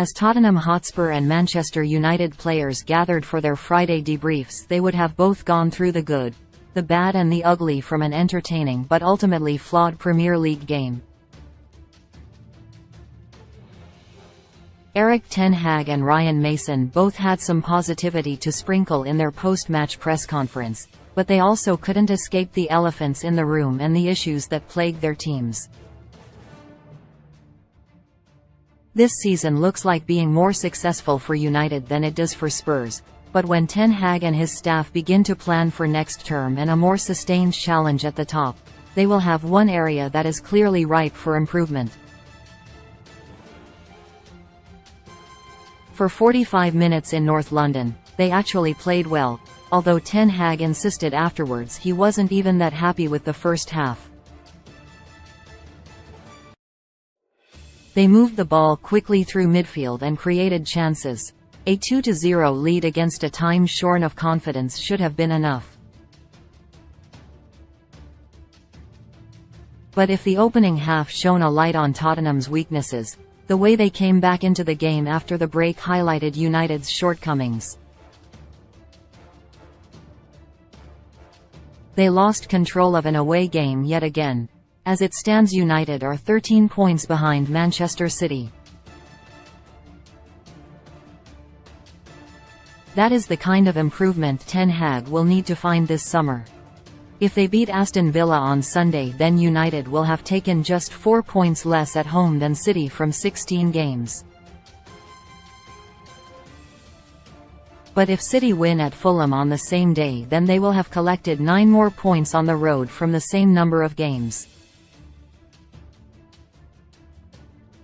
As Tottenham Hotspur and Manchester United players gathered for their Friday debriefs, they would have both gone through the good, the bad and the ugly from an entertaining but ultimately flawed Premier League game. Erik ten Hag and Ryan Mason both had some positivity to sprinkle in their post-match press conference, but they also couldn't escape the elephants in the room and the issues that plague their teams. This season looks like being more successful for United than it does for Spurs, but when Ten Hag and his staff begin to plan for next term and a more sustained challenge at the top, they will have one area that is clearly ripe for improvement. For 45 minutes in North London, they actually played well, although Ten Hag insisted afterwards he wasn't even that happy with the first half. They moved the ball quickly through midfield and created chances. A 2-0 lead against a time shorn of confidence should have been enough. But if the opening half shone a light on Tottenham's weaknesses, the way they came back into the game after the break highlighted United's shortcomings. They lost control of an away game yet again. As it stands, United are 13 points behind Manchester City. That is the kind of improvement Ten Hag will need to find this summer. If they beat Aston Villa on Sunday, then United will have taken just 4 points less at home than City from 16 games. But if City win at Fulham on the same day, then they will have collected 9 more points on the road from the same number of games.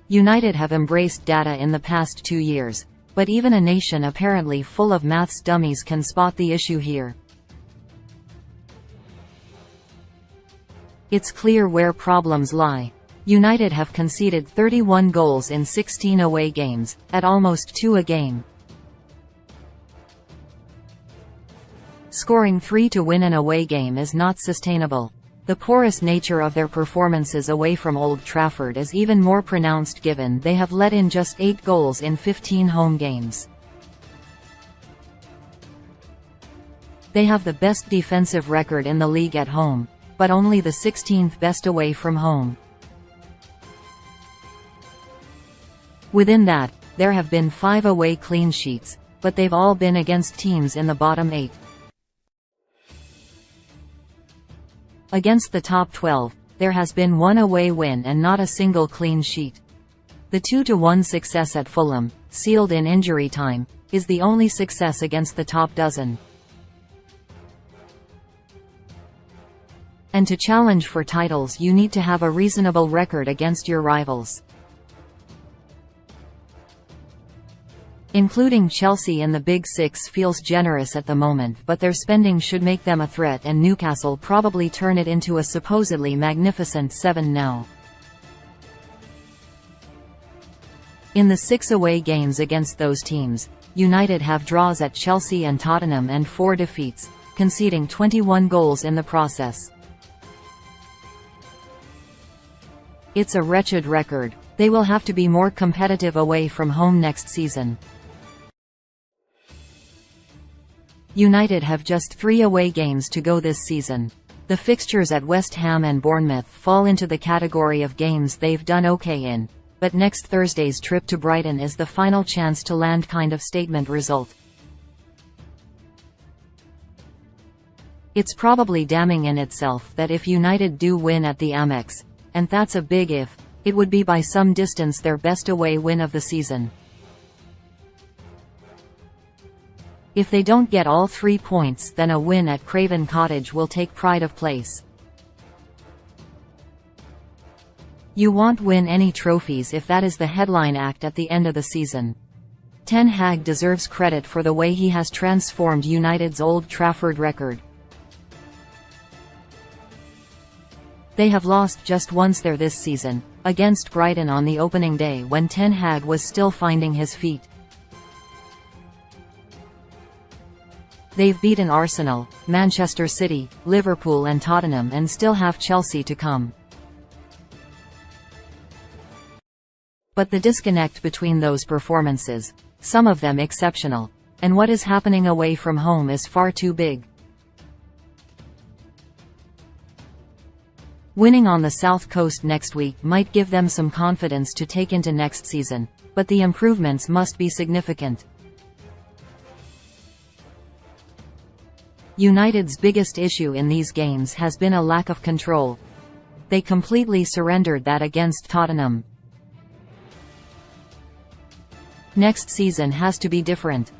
United have embraced data in the past 2 years, but even a nation apparently full of maths dummies can spot the issue here. It's clear where problems lie. United have conceded 31 goals in 16 away games, at almost 2 a game. Scoring 3 to win an away game is not sustainable. The porous nature of their performances away from Old Trafford is even more pronounced given they have let in just 8 goals in 15 home games. They have the best defensive record in the league at home, but only the 16th best away from home. Within that, there have been 5 away clean sheets, but they've all been against teams in the bottom 8. Against the top 12, there has been 1 away win and not a single clean sheet. The 2-1 success at Fulham, sealed in injury time, is the only success against the top dozen. And to challenge for titles, you need to have a reasonable record against your rivals. Including Chelsea in the Big Six feels generous at the moment, but their spending should make them a threat, and Newcastle probably turn it into a supposedly magnificent 7 now. In the 6 away games against those teams, United have draws at Chelsea and Tottenham and 4 defeats, conceding 21 goals in the process. It's a wretched record. They will have to be more competitive away from home next season. United have just 3 away games to go this season. The fixtures at West Ham and Bournemouth fall into the category of games they've done okay in, but next Thursday's trip to Brighton is the final chance to land kind of statement result. It's probably damning in itself that if United do win at the Amex, and that's a big if, it would be by some distance their best away win of the season. If they don't get all 3 points, then a win at Craven Cottage will take pride of place. You won't win any trophies if that is the headline act at the end of the season. Ten Hag deserves credit for the way he has transformed United's Old Trafford record. They have lost just once there this season, against Brighton on the opening day when Ten Hag was still finding his feet. They've beaten Arsenal, Manchester City, Liverpool and Tottenham and still have Chelsea to come. But the disconnect between those performances, some of them exceptional, and what is happening away from home is far too big. Winning on the South Coast next week might give them some confidence to take into next season, but the improvements must be significant. United's biggest issue in these games has been a lack of control. They completely surrendered that against Tottenham. Next season has to be different.